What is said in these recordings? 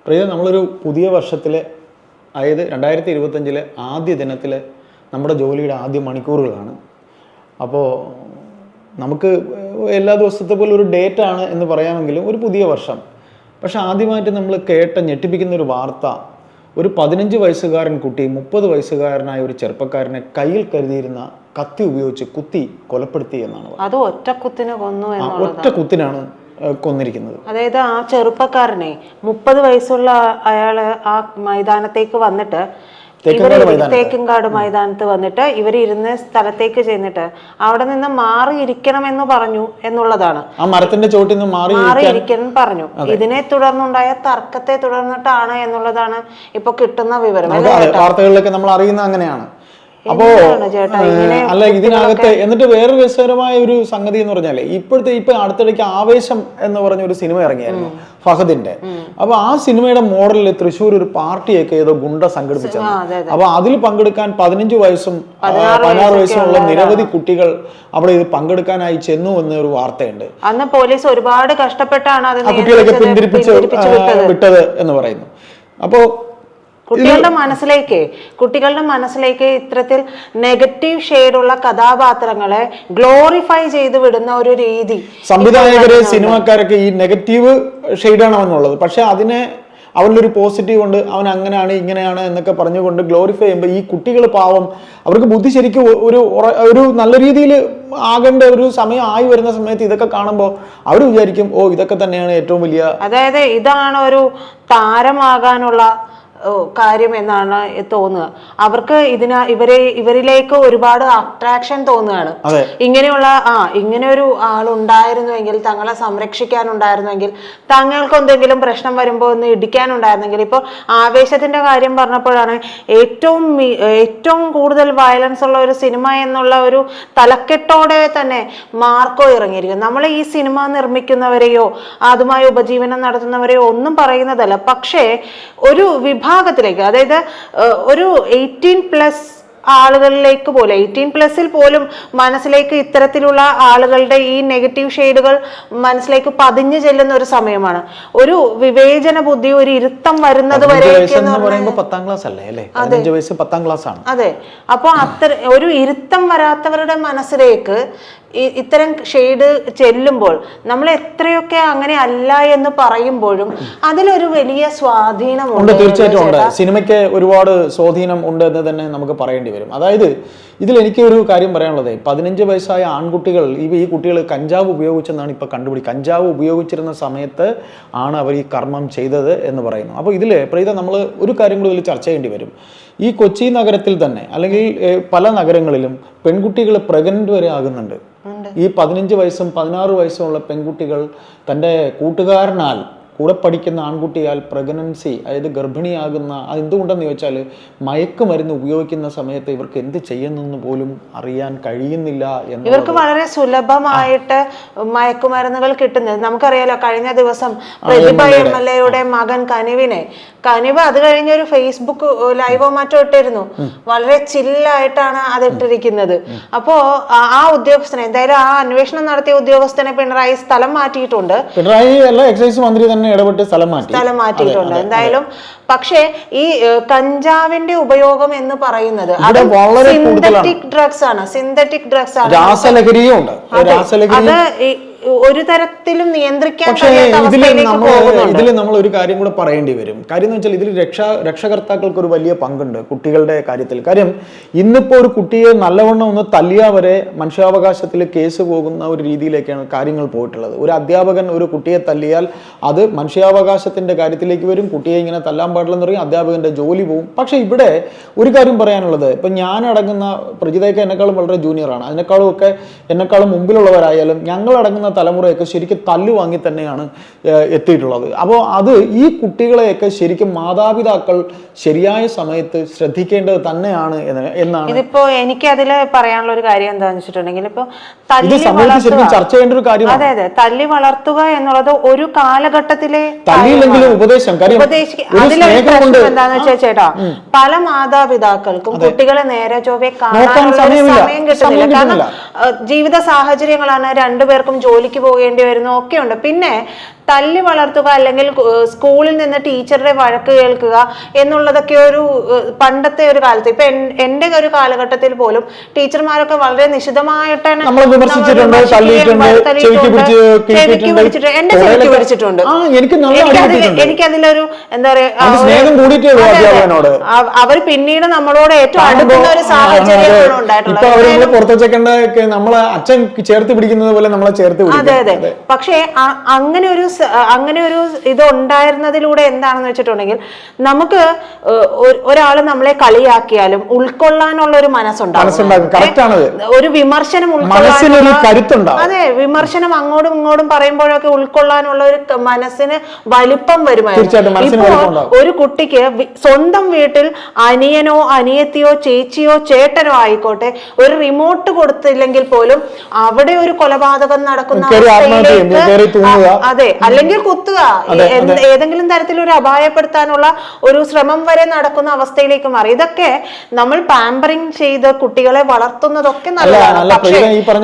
പ്രിയ, നമ്മളൊരു പുതിയ വർഷത്തിലെ, അതായത് 2025 ആദ്യ ദിനത്തിലെ നമ്മുടെ ജോലിയുടെ ആദ്യ മണിക്കൂറുകളാണ്. അപ്പോൾ നമുക്ക് എല്ലാ ദിവസത്തെ പോലെ ഒരു ഡേറ്റ് ആണ് എന്ന് പറയാമെങ്കിലും ഒരു പുതിയ വർഷം. പക്ഷെ ആദ്യമായിട്ട് നമ്മൾ കേട്ട ഞെട്ടിപ്പിക്കുന്ന ഒരു വാർത്ത, ഒരു 15 വയസ്സുകാരൻ കുട്ടി 30 വയസ്സുകാരനായ ഒരു ചെറുപ്പക്കാരനെ കയ്യിൽ കരുതിയിരുന്ന കത്തി ഉപയോഗിച്ച് കുത്തി കൊലപ്പെടുത്തി എന്നാണ്. അത് ഒറ്റക്കുത്തിന് കൊന്നു, ഒറ്റ കുത്തിനാണ് കൊന്നിരിക്കുന്നത്. അതായത് ആ ചെറുപ്പക്കാരനെ 30 വയസ്സുള്ള അയാള് ആ മൈതാനത്തേക്ക് വന്നിട്ട്, തേക്കിൻകാട് മൈതാനത്ത് വന്നിട്ട് ഇവരിരുന്ന സ്ഥലത്തേക്ക് ചെന്നിട്ട് അവിടെ നിന്ന് മാറിയിരിക്കണമെന്ന് പറഞ്ഞു എന്നുള്ളതാണ്. ആ മരത്തിന്റെ ചോട്ടിൽ നിന്ന് മാറിയിരിക്കണം പറഞ്ഞു. ഇതിനെ തുടർന്നുണ്ടായ തർക്കത്തെ തുടർന്നിട്ടാണ് എന്നുള്ളതാണ് ഇപ്പൊ കിട്ടുന്ന വിവരം. വാർത്തകളിലൊക്കെ നമ്മൾ അറിയുന്ന അങ്ങനെയാണ്. അപ്പോ അല്ല, ഇതിനകത്ത് എന്നിട്ട് വേറൊരു രസകരമായ ഒരു സംഗതി എന്ന് പറഞ്ഞാല് ഇപ്പൊ അടുത്തിടയ്ക്ക് ആവേശം എന്ന് പറഞ്ഞ ഒരു സിനിമ ഇറങ്ങിയായിരുന്നു ഫഹദിന്റെ. അപ്പൊ ആ സിനിമയുടെ മോഡലിൽ തൃശ്ശൂർ ഒരു പാർട്ടിയൊക്കെ ഏതോ ഗുണ്ട സംഘടിപ്പിച്ചത്. അപ്പൊ അതിൽ പങ്കെടുക്കാൻ 15 വയസ്സും 16 വയസ്സുമുള്ള നിരവധി കുട്ടികൾ അവിടെ ഇത് പങ്കെടുക്കാനായി ചെന്നു എന്നൊരു വാർത്തയുണ്ട്. അന്ന് പോലീസ് ഒരുപാട് കഷ്ടപ്പെട്ടാണ് ആ കുട്ടികളൊക്കെ പിന്തിരിപ്പിച്ച് വിട്ടത് എന്ന് പറയുന്നു. അപ്പോ കുട്ടികളുടെ മനസ്സിലേക്ക് ഇത്തരത്തിൽ നെഗറ്റീവ് ഷെയ്ഡുള്ള കഥാപാത്രങ്ങളെ ഗ്ലോറിഫൈ ചെയ്ത് വിടുന്ന ഒരു രീതി സംവിധായകര്, സിനിമക്കാരൊക്കെ ഈ നെഗറ്റീവ് ഷെയ്ഡാണെന്നുള്ളത്, പക്ഷെ അതിനെ അവരിലൊരു പോസിറ്റീവ് ഉണ്ട്, അവൻ അങ്ങനെയാണ് ഇങ്ങനെയാണ് എന്നൊക്കെ പറഞ്ഞുകൊണ്ട് ഗ്ലോറിഫൈ ചെയ്യുമ്പോൾ ഈ കുട്ടികൾ പാവം, അവർക്ക് ബുദ്ധി ശരിക്കും ഒരു നല്ല രീതിയിൽ ആകേണ്ട ഒരു സമയം ആയി വരുന്ന സമയത്ത് ഇതൊക്കെ കാണുമ്പോൾ അവർ വിചാരിക്കും, ഓ ഇതൊക്കെ തന്നെയാണ് ഏറ്റവും വലിയ, അതായത് ഇതാണ് ഒരു താരമാകാനുള്ള കാര്യം എന്നാണ് തോന്നുക. അവർക്ക് ഇവരിലേക്ക് ഒരുപാട് അട്രാക്ഷൻ തോന്നുകയാണ്. ഇങ്ങനെ ഒരു ആളുണ്ടായിരുന്നുവെങ്കിൽ, തങ്ങളെ സംരക്ഷിക്കാനുണ്ടായിരുന്നെങ്കിൽ, തങ്ങൾക്ക് എന്തെങ്കിലും പ്രശ്നം വരുമ്പോൾ ഒന്ന് ഇടിക്കാനുണ്ടായിരുന്നെങ്കിൽ. ഇപ്പോൾ ആവേശത്തിന്റെ കാര്യം പറഞ്ഞപ്പോഴാണ് ഏറ്റവും കൂടുതൽ വയലൻസ് ഉള്ള ഒരു സിനിമ എന്നുള്ള ഒരു തലക്കെട്ടോടെ തന്നെ മാർക്കോ ഇറങ്ങിയിരിക്കും. നമ്മൾ ഈ സിനിമ നിർമ്മിക്കുന്നവരെയോ അതുമായി ഉപജീവനം നടത്തുന്നവരെയോ ഒന്നും പറയുന്നതല്ല. പക്ഷേ ഒരു വിഭാഗത്തിലേക്ക്, അതായത് ഒരു 18+ ആളുകളിലേക്ക് പോലും, 18+ പോലും മനസ്സിലേക്ക് ഇത്തരത്തിലുള്ള ആളുകളുടെ ഈ നെഗറ്റീവ് ഷെയ്ഡുകൾ മനസ്സിലേക്ക് പതിഞ്ഞു ചെല്ലുന്ന ഒരു സമയമാണ്. ഒരു വിവേചന ബുദ്ധി, ഒരു ഇരുത്തം വരുന്നത് വരെ. 10ാം ക്ലാസ് അല്ലേ? 15 വയസ്സ് 10ാം ക്ലാസ് ആണ്. അതെ. അപ്പൊ ഒരു ഇരുത്തം വരാത്തവരുടെ മനസ്സിലേക്ക് ഇത്തരം ഷെയ്ഡ് ചെല്ലുമ്പോൾ നമ്മൾ എത്രയൊക്കെ അങ്ങനെ അല്ല എന്ന് പറയുമ്പോഴും അതിലൊരു വലിയ സ്വാധീനമുണ്ട്. തീർച്ചയായിട്ടും ഉണ്ട്. സിനിമയ്ക്ക് ഒരുപാട് സ്വാധീനം ഉണ്ട് എന്ന് തന്നെ നമുക്ക് പറയേണ്ടി വരും. അതായത് ഇതിൽ എനിക്ക് ഒരു കാര്യം പറയാനുള്ളത്, 15 വയസ്സായ ആൺകുട്ടികൾ, ഈ കുട്ടികൾ കഞ്ചാവ് ഉപയോഗിച്ചെന്നാണ് ഇപ്പൊ കഞ്ചാവ് ഉപയോഗിച്ചിരുന്ന സമയത്ത് ആണ് അവർ ഈ കർമ്മം ചെയ്തത് എന്ന് പറയുന്നു. അപ്പോൾ ഇതിൽ പ്രീത, നമ്മൾ ഒരു കാര്യം കൂടി ഇതിൽ ചർച്ച ചെയ്യേണ്ടി വരും. ഈ കൊച്ചി നഗരത്തിൽ തന്നെ അല്ലെങ്കിൽ പല നഗരങ്ങളിലും പെൺകുട്ടികൾ പ്രഗ്നന്റ് വരെ ആകുന്നുണ്ട്. ഈ 15 വയസ്സും 16 വയസ്സും ഉള്ള പെൺകുട്ടികൾ തൻ്റെ കൂട്ടുകാരനാൽ, കൂടെ പഠിക്കുന്ന ആൺകുട്ടിയാൽ പ്രഗ്നൻസി, അതായത് ഗർഭിണിയാകുന്ന, അതെന്തുകൊണ്ടെന്ന് ചോദിച്ചാൽ മയക്കുമരുന്ന് ഉപയോഗിക്കുന്ന സമയത്ത് ഇവർക്ക് എന്ത് ചെയ്യുന്നെന്ന് പോലും അറിയാൻ കഴിയുന്നില്ല എന്ന്. ഇവർക്ക് വളരെ സുലഭമായിട്ട് മയക്കുമരുന്നുകൾ കിട്ടുന്നത് നമുക്കറിയാലോ. കഴിഞ്ഞ ദിവസം പ്രതിഭ MLA മകൻ കനിവ് അത് കഴിഞ്ഞൊരു ഫേസ്ബുക്ക് ലൈവോ മറ്റോ ഇട്ടിരുന്നു. വളരെ ചില്ലായിട്ടാണ് അത് ഇട്ടിരിക്കുന്നത്. അപ്പോ ആ ഉദ്യോഗസ്ഥനെ, എന്തായാലും ആ അന്വേഷണം നടത്തിയ ഉദ്യോഗസ്ഥനെ പിണറായി സ്ഥലം മാറ്റിയിട്ടുണ്ട്. പിണറായി അല്ല, എക്സൈസ് മന്ത്രി തന്നെ ഇടപെട്ട് സ്ഥലം മാറ്റിയിട്ടുണ്ട് എന്തായാലും. പക്ഷേ ഈ കഞ്ചാവിന്റെ ഉപയോഗം എന്ന് പറയുന്നത് അത് സിന്തറ്റിക് ഡ്രഗ്സ് ആണ്. രാസലഹരിയും ഉണ്ട്. അത് ഒരു തരത്തിലും നിയന്ത്രിക്കാൻ ഇതിൽ നമ്മൾ ഒരു കാര്യം കൂടെ പറയേണ്ടി വരും. കാര്യം എന്ന് വെച്ചാൽ ഇതിൽ രക്ഷകർത്താക്കൾക്ക് ഒരു വലിയ പങ്കുണ്ട് കുട്ടികളുടെ കാര്യത്തിൽ. കാര്യം ഇന്നിപ്പോ ഒരു കുട്ടിയെ നല്ലവണ്ണം ഒന്ന് തല്ലിയാൽ വരെ മനുഷ്യാവകാശത്തിൽ കേസ് പോകുന്ന ഒരു രീതിയിലേക്കാണ് കാര്യങ്ങൾ പോയിട്ടുള്ളത്. ഒരു അധ്യാപകൻ ഒരു കുട്ടിയെ തല്ലിയാൽ അത് മനുഷ്യാവകാശത്തിന്റെ കാര്യത്തിലേക്ക് വരും. കുട്ടിയെ ഇങ്ങനെ തല്ലാൻ പാടില്ലെന്ന് പറയും, അധ്യാപകന്റെ ജോലി പോകും. പക്ഷെ ഇവിടെ ഒരു കാര്യം പറയാനുള്ളത്, ഇപ്പൊ ഞാൻ അടങ്ങുന്ന, പ്രജിതയ്ക്ക് എന്നെക്കാളും വളരെ ജൂനിയറാണ്, എന്നെക്കാളും മുമ്പിലുള്ളവരായാലും ഞങ്ങൾ അടങ്ങുന്ന തലമുറയൊക്കെ ശരിക്കും തല്ലുവാങ്ങി തന്നെയാണ് എത്തിയിട്ടുള്ളത്. അപ്പോൾ അത് ഈ കുട്ടികളെയൊക്കെ ശരിക്കും മാതാപിതാക്കൾ ശരിയായ സമയത്ത് ശ്രദ്ധിക്കേണ്ടത് തന്നെയാണ് എന്നാണ്. ഇതിപ്പോ എനിക്ക് അതിൽ പറയാനുള്ള ഒരു കാര്യം എന്താണെന്ന് വെച്ചിട്ടുണ്ടെങ്കിൽ, ഇപ്പൊ ചർച്ച ചെയ്യേണ്ട ഒരു കാര്യം. അതെ, തല്ലി വളർത്തുക എന്നുള്ളത് ഒരു കാലഘട്ടത്തിലെ ഉപദേശം. എന്താന്ന് വെച്ചാൽ ചേട്ടാ, പല മാതാപിതാക്കൾക്കും കുട്ടികളെ നേരെ ചൊവ്വെ കാണാനുള്ള സമയം കിട്ടുന്നില്ല. കാരണം ജീവിത സാഹചര്യങ്ങളാണ്, രണ്ടുപേർക്കും ജോലിക്ക് പോകേണ്ടി വരുന്നു, ഒക്കെ ഉണ്ട്. പിന്നെ തല്ലി വളർത്തുക അല്ലെങ്കിൽ സ്കൂളിൽ നിന്ന് ടീച്ചറുടെ വഴക്ക് കേൾക്കുക എന്നുള്ളതൊക്കെ ഒരു പണ്ടത്തെ ഒരു കാലത്ത്, ഇപ്പൊ എന്റെ ഒരു കാലഘട്ടത്തിൽ പോലും ടീച്ചർമാരൊക്കെ വളരെ നിശിതമായിട്ടാണ് എന്റെ ചെവിക്ക് പിടിച്ചിട്ടുണ്ട്. എനിക്കതിലൊരു എന്താ പറയാ, അവർ പിന്നീട് നമ്മളോട് ഏറ്റവും അടുക്കുന്ന ഒരു സാഹചര്യമാണ് ഉണ്ടായിട്ടുള്ളത്. അതെ അതെ. പക്ഷേ അങ്ങനെ ഒരു ഇത് ഉണ്ടായിരുന്നതിലൂടെ എന്താണെന്ന് വെച്ചിട്ടുണ്ടെങ്കിൽ നമുക്ക് ഒരാള് നമ്മളെ കളിയാക്കിയാലും ഉൾക്കൊള്ളാനുള്ള ഒരു മനസ്സുണ്ടാകും, ഒരു വിമർശനം ഉൾക്കൊള്ളാൻ. അതെ, വിമർശനം അങ്ങോട്ടും ഇങ്ങോട്ടും പറയുമ്പോഴൊക്കെ ഉൾക്കൊള്ളാനുള്ള ഒരു മനസ്സിന് വലിപ്പം വരുമായിരുന്നു. ഇപ്പോ ഒരു കുട്ടിക്ക് സ്വന്തം വീട്ടിൽ അനിയനോ അനിയത്തിയോ ചേച്ചിയോ ചേട്ടനോ ആയിക്കോട്ടെ ഒരു റിമോട്ട് കൊടുത്തില്ലെങ്കിൽ പോലും അവിടെ ഒരു കൊലപാതകം നടക്കുന്ന അവസ്ഥയിലേക്ക്, അതെ, അല്ലെങ്കിൽ കുത്തുക, ഏതെങ്കിലും തരത്തിൽ ഒരു അപായപ്പെടുത്താനുള്ള ഒരു ശ്രമം വരെ നടക്കുന്ന അവസ്ഥയിലേക്ക് മാറി. ഇതൊക്കെ നമ്മൾ പാമ്പറിങ് ചെയ്ത് കുട്ടികളെ വളർത്തുന്നതൊക്കെ നല്ലതാണ്. പക്ഷേ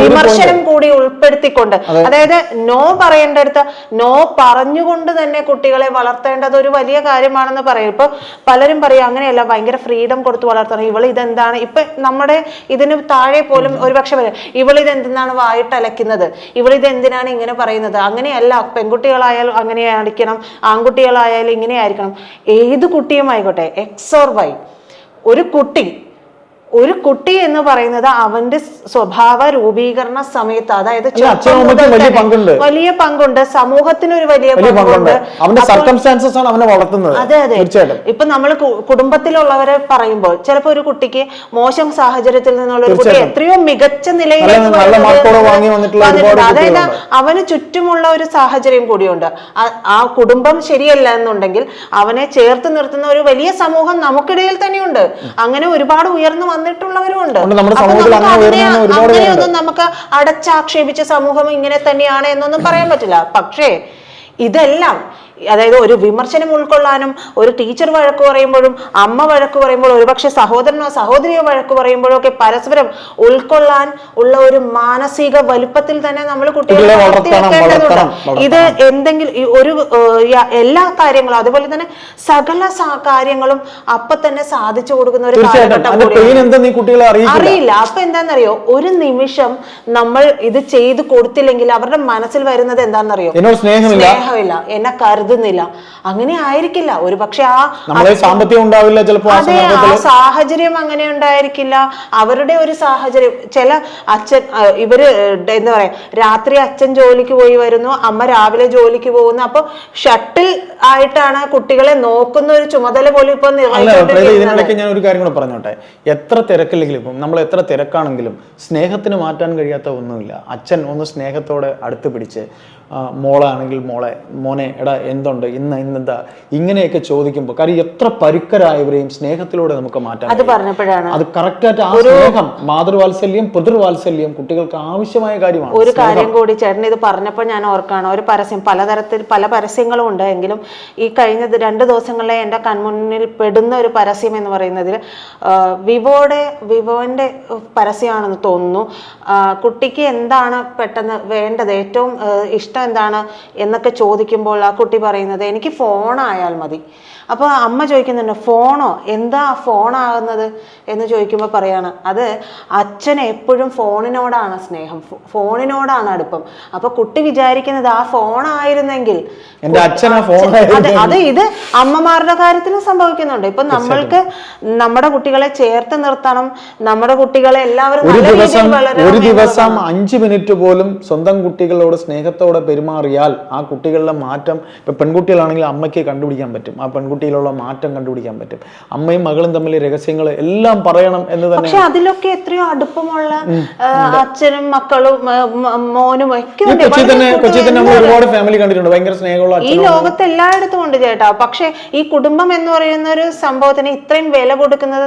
വിമർശനം കൂടി ഉൾപ്പെടുത്തിക്കൊണ്ട്, അതായത് നോ പറയേണ്ടടുത്ത് നോ പറഞ്ഞുകൊണ്ട് തന്നെ കുട്ടികളെ വളർത്തേണ്ടത് ഒരു വലിയ കാര്യമാണെന്ന് പറയും. ഇപ്പൊ പലരും പറയും അങ്ങനെയല്ല, ഭയങ്കര ഫ്രീഡം കൊടുത്ത് വളർത്തണം, ഇവൾ ഇതെന്താണ്, ഇപ്പൊ നമ്മുടെ ഇതിന് താഴെ പോലും ഒരുപക്ഷെ പറയും ഇവൾ ഇതെന്താണ് വായിട്ടലക്കുന്നത്, ഇവൾ ഇത് എന്തിനാണ് ഇങ്ങനെ പറയുന്നത്. അങ്ങനെയല്ല, പെൺകുട്ടികളായാലും അങ്ങനെ അടിക്കണം, ആൺകുട്ടികളായാലും ഇങ്ങനെ ആയിരിക്കണം. ഏത് കുട്ടിയും ആയിക്കോട്ടെ, എക്സ് ഓർ വൈ, ഒരു കുട്ടി എന്ന് പറയുന്നത് അവന്റെ സ്വഭാവ രൂപീകരണ സമയത്ത്, അതായത് വലിയ പങ്കുണ്ട്, സമൂഹത്തിന് ഒരു വലിയ പങ്കുണ്ട്. അതെ അതെ. ഇപ്പൊ നമ്മൾ കുടുംബത്തിലുള്ളവരെ പറയുമ്പോൾ ചിലപ്പോ ഒരു കുട്ടിക്ക് മോശം സാഹചര്യത്തിൽ നിന്നുള്ള ഒരു കുട്ടി എത്രയോ മികച്ച നിലയിലേക്ക് വന്നിട്ടുണ്ട്. അതായത് അവന് ചുറ്റുമുള്ള ഒരു സാഹചര്യം കൂടിയുണ്ട്. ആ കുടുംബം ശരിയല്ല എന്നുണ്ടെങ്കിൽ അവനെ ചേർത്ത് നിർത്തുന്ന ഒരു വലിയ സമൂഹം നമുക്കിടയിൽ തന്നെയുണ്ട്. അങ്ങനെ ഒരുപാട് ഉയർന്നു വന്നിട്ടുള്ളവരുമുണ്ട്. അങ്ങനെയൊന്നും നമുക്ക് അടച്ചാക്ഷേപിച്ച സമൂഹം ഇങ്ങനെ തന്നെയാണ് എന്നൊന്നും പറയാൻ പറ്റില്ല. പക്ഷേ ഇതെല്ലാം, അതായത് ഒരു വിമർശനം ഉൾക്കൊള്ളാനും, ഒരു ടീച്ചർ വഴക്ക് പറയുമ്പോഴും അമ്മ വഴക്ക് പറയുമ്പോഴും ഒരുപക്ഷെ സഹോദരനോ സഹോദരിയോ വഴക്ക് പറയുമ്പോഴും ഒക്കെ പരസ്പരം ഉൾക്കൊള്ളാൻ ഉള്ള ഒരു മാനസിക വലുപ്പത്തിൽ തന്നെ നമ്മൾ കുട്ടികളെ വളർത്തിയെടുക്കേണ്ടതുണ്ട്. ഇത് എന്തെങ്കിലും ഒരു എല്ലാ കാര്യങ്ങളും, അതുപോലെ തന്നെ സകല കാര്യങ്ങളും അപ്പൊ തന്നെ സാധിച്ചു കൊടുക്കുന്ന ഒരു കാലഘട്ടം അറിയില്ല. അപ്പൊ എന്താണെന്നറിയോ, ഒരു നിമിഷം നമ്മൾ ഇത് ചെയ്ത് കൊടുത്തില്ലെങ്കിൽ അവരുടെ മനസ്സിൽ വരുന്നത് എന്താണെന്നറിയോ, സ്നേഹമില്ല, എന്നെ കരുതുന്നില്ല. അങ്ങനെ ആയിരിക്കില്ല, ഒരു പക്ഷെ സാമ്പത്തികം ഉണ്ടാവില്ല, അതെ, ആ സാഹചര്യം അങ്ങനെ ഉണ്ടായിരിക്കില്ല. അവരുടെ ഒരു സാഹചര്യം, ചില അച്ഛൻ, ഇവര് എന്താ പറയാ, രാത്രി അച്ഛൻ ജോലിക്ക് പോയി വരുന്നു, അമ്മ രാവിലെ ജോലിക്ക് പോകുന്നു. അപ്പൊ ഷട്ടിൽ ആയിട്ടാണ് കുട്ടികളെ നോക്കുന്ന ഒരു ചുമതല പോലും ഇപ്പൊ ഇതിനിടയ്ക്ക് ഞാൻ ഒരു കാര്യം കൂടെ പറഞ്ഞോട്ടെ. എത്ര തിരക്കില്ലെങ്കിലും, ഇപ്പം നമ്മൾ എത്ര തിരക്കാണെങ്കിലും സ്നേഹത്തിന് മാറ്റാൻ കഴിയാത്ത ഒന്നുമില്ല. അച്ഛൻ ഒന്ന് സ്നേഹത്തോടെ അടുത്ത് പിടിച്ച്, മോളാണെങ്കിൽ മോനെ എടാ എന്തുണ്ട് ഇന്നെന്താ, ഇങ്ങനെയൊക്കെ ചോദിക്കുമ്പോൾ, കാര്യം എത്ര പരുക്കരായവരെയും സ്നേഹത്തിലൂടെ നമുക്ക് മാറ്റാൻ, അത് പറഞ്ഞപ്പോഴാണ് അത് കറക്റ്റായിട്ട് ആ സ്നേഹം, മാതൃവാത്സല്യം പിതൃവാത്സല്യം കുട്ടികൾക്ക് ആവശ്യമായ കാര്യമാണ്. ഒരു കാര്യം കൂടി ചേട്ടൻ ഇത് പറഞ്ഞപ്പോൾ ഞാൻ ഓർക്കാണ്, ഒരു പരസ്യം, പല പരസ്യങ്ങളും ഉണ്ട്, എങ്കിലും ഈ കഴിഞ്ഞ 2 ദിവസങ്ങളിലെ എൻ്റെ കൺമുന്നിൽ പെടുന്ന ഒരു പരസ്യം എന്ന് പറയുന്നതിൽ വിവോന്റെ പരസ്യമാണെന്ന് തോന്നുന്നു. കുട്ടിക്ക് എന്താണ് പെട്ടെന്ന് വേണ്ടത്, ഏറ്റവും ഇഷ്ടം എന്താണ് എന്നൊക്കെ ചോദിക്കുമ്പോൾ ആ കുട്ടി പറയുന്നത് എനിക്ക് ഫോണായാൽ മതി. അപ്പോൾ അമ്മ ചോദിക്കുന്നുണ്ട്, ഫോണോ, എന്താ ഫോണാകുന്നത് എന്ന് ചോദിക്കുമ്പോൾ പറയാണ്, അത് അച്ഛന് എപ്പോഴും ഫോണിനോടാണ് സ്നേഹം, ഫോണിനോടാണ് അടുപ്പം. അപ്പൊ കുട്ടി വിചാരിക്കുന്നത് ആ ഫോണായിരുന്നെങ്കിൽ, അത് ഇത് അമ്മമാരുടെ കാര്യത്തിലും സംഭവിക്കുന്നുണ്ട്. ഇപ്പൊ നമ്മൾക്ക് നമ്മുടെ കുട്ടികളെ ചേർത്ത് നിർത്തണം, നമ്മുടെ കുട്ടികളെ എല്ലാവരും ഒരു ദിവസം 5 മിനിറ്റ് പോലും സ്വന്തം കുട്ടികളോട് സ്നേഹത്തോടെ പെരുമാറിയാൽ ആ കുട്ടികളുടെ മാറ്റം, ഇപ്പൊ പെൺകുട്ടികളാണെങ്കിൽ അമ്മയ്ക്ക് കണ്ടുപിടിക്കാൻ പറ്റും, ആ പെൺകുട്ടിയിലുള്ള മാറ്റം കണ്ടുപിടിക്കാൻ പറ്റും. അമ്മയും മകളും തമ്മിൽ രഹസ്യങ്ങൾ എല്ലാം പറയണം എന്ന് തന്നെ. പക്ഷെ അതിലൊക്കെ എത്രയോ അടുപ്പമുള്ള അച്ഛനും മക്കളും മോനും ഒക്കെ ഒരുപാട് ഫാമിലി കണ്ടിട്ടുണ്ട്, ഭയങ്കര സ്നേഹമുള്ള. ഈ ലോകത്ത് എല്ലായിടത്തും ഉണ്ട് ചേട്ടാ. പക്ഷെ ഈ കുടുംബം എന്ന് പറയുന്ന ഒരു സംഭവത്തിന് ഇത്രയും വില കൊടുക്കുന്നത്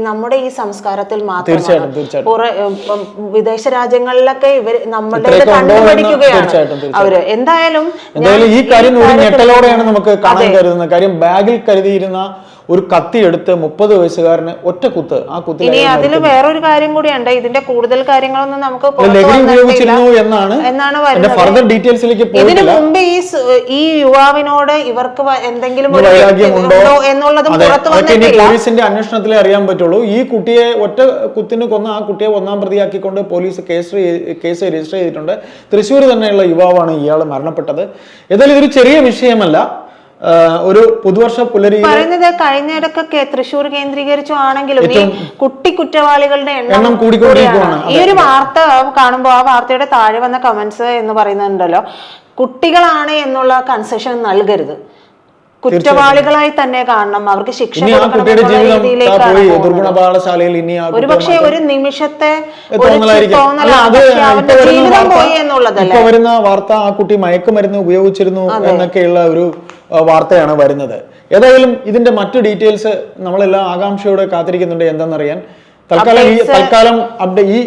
നമ്മുടെ ഈ സംസ്കാരത്തിൽ മാത്രമാണ്. വിദേശ രാജ്യങ്ങളിലൊക്കെ ഇവര് നമ്മുടെ കണ്ടുപിടിക്കുകയാണ് അവര്. എന്തായാലും ഈ കാര്യം ഞെട്ടലോടെയാണ് നമുക്ക് കാണാൻ കരുതുന്നത്. കാര്യം ബാഗിൽ കരുതിയിരുന്ന ഒരു കത്തി എടുത്ത് 30 വയസ്സുകാരന് ഒറ്റ കുത്ത്, ആ കുത്തിൽ ഇനി അതിൽ വേറൊരു കാര്യം കൂടിയുണ്ട്. ഇതിന്റെ കൂടുതൽ കാര്യങ്ങളൊന്നും നമുക്ക് ലഹരി ഉപയോഗിച്ചിരുന്നു എന്നാണ് ഫർദർ ഡീറ്റെയിൽസിലേക്ക് ഇതിനു മുമ്പ് ഈ യുവാവിനോട് ഇവർക്ക് എന്തെങ്കിലും വൈരാഗ്യമുണ്ടോ എന്നുള്ളതും പുറത്തു വന്നിട്ടില്ല. പോലീസിന്റെ അന്വേഷണത്തിലേ അറിയാൻ പറ്റുള്ളൂ. ഈ കുട്ടിയെ ഒറ്റ കുത്തിന് കൊന്ന ആ കുട്ടിയെ 1-ാം പ്രതിയാക്കിക്കൊണ്ട് പോലീസ് കേസ് രജിസ്റ്റർ ചെയ്തിട്ടുണ്ട്. തൃശ്ശൂർ തന്നെയുള്ള യുവാവാണ് ഇയാൾ മരണപ്പെട്ടത്. ഏതായാലും ഇതൊരു ചെറിയ വിഷയമല്ല. ഒരു പുതുവർഷ പുലരി പറയുന്നത് കഴിഞ്ഞിടക്കൊക്കെ തൃശ്ശൂർ കേന്ദ്രീകരിച്ചു ആണെങ്കിലും ഈ കുട്ടി കുറ്റവാളികളുടെ എണ്ണം കൂടിക്കൊണ്ടിരിക്കുകയാണ്. ഈ ഒരു വാർത്ത കാണുമ്പോൾ ആ വാർത്തയുടെ താഴെ വന്ന കമന്റ്സ് എന്ന് പറയുന്നുണ്ടല്ലോ, കുട്ടികളാണ് എന്നുള്ള കൺസെഷൻ നൽകരുത്, കുറ്റവാളികളായി തന്നെ കാണണം, അവർക്ക് ശിക്ഷ ഒരുപക്ഷെ ഒരു നിമിഷത്തെ ജീവിതം പോയി എന്നുള്ളതല്ല. ഇപ്പൊ വരുന്ന വാർത്ത ആ കുട്ടി മയക്കുമരുന്ന് ഉപയോഗിച്ചിരുന്നു എന്നൊക്കെയുള്ള ഒരു വാർത്തയാണ് വരുന്നത്. ഏതായാലും ഇതിന്റെ മറ്റു ഡീറ്റെയിൽസ് നമ്മളെല്ലാം ആകാംക്ഷയോടെ കാത്തിരിക്കുന്നുണ്ട് എന്താണെന്നറിയാൻ. തൽക്കാലം ഈ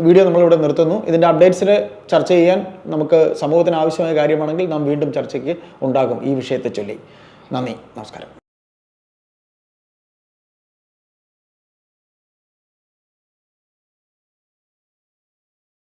വീഡിയോ നമ്മളിവിടെ നിർത്തുന്നു. ഇതിന്റെ അപ്ഡേറ്റ്സിൽ ചർച്ച ചെയ്യാൻ നമുക്ക് സമൂഹത്തിന് ആവശ്യമായ കാര്യമാണെങ്കിൽ നാം വീണ്ടും ചർച്ചയ്ക്ക് ഉണ്ടാകും ഈ വിഷയത്തെ ചൊല്ലി. നന്ദി, നമസ്കാരം.